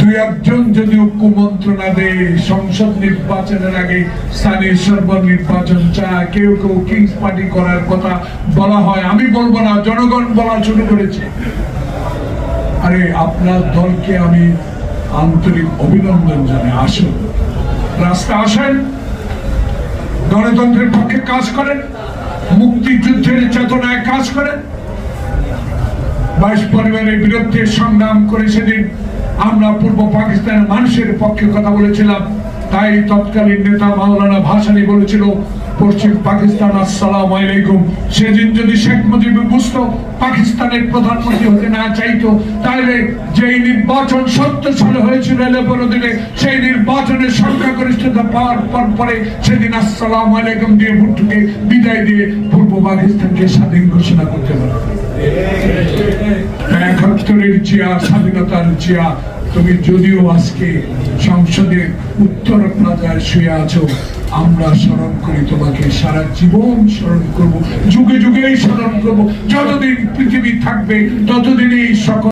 দুই একজন যদি ঐক্য মন্ত্রণা দেয়, সংসদ নির্বাচনের আগে স্থানীয় সরকার নির্বাচন চায়, কেউ কেউ কিংস পার্টি করার কথা বলা হয়, আমি বলবো না, জনগণ বলা শুরু করেছে। আরে আপনার দলকে আমি আন্তরিক অভিনন্দন জানাই, আসুন রাস্তা আসেন, গণতন্ত্রের পক্ষে কাজ করেন, মুক্তিযুদ্ধের চেতনায় কাজ করেন। 22 পরিবারের বিরুদ্ধে সংগ্রাম করে সেদিন আমরা পূর্ব পাকিস্তানের মানুষের পক্ষে কথা বলেছিলাম। তাই তৎকালীন নেতা মাওলানা ভাসানী বলেছিল, পশ্চিম পাকিস্তান আসসালামু আলাইকুম। সেদিন যদি শেখ মুজিব বুঝতো পাকিস্তানের প্রধানমন্ত্রী হতে না চাইতো, তাহলে যেই নির্বাচন 70 সালে হয়েছিল 11 দিনে, সেই নির্বাচনের সংখ্যাগরিষ্ঠতা পাওয়ার পরে সেদিন আসসালামু আলাইকুম দিয়ে ভুট্টোকে বিদায় দিয়ে পূর্ব পাকিস্তানকে স্বাধীন ঘোষণা করতে পারে। 71-এর জিয়া, স্বাধীনতার জিয়া, তুমি যদিও আজকে সংসদের উত্তর প্লাজায় শুয়ে আছো, আমরা স্মরণ করি তোমাকে, সারা জীবন স্মরণ করব, যুগে যুগেই স্মরণ করব। যতদিন পৃথিবী থাকবে ততদিন এই সকল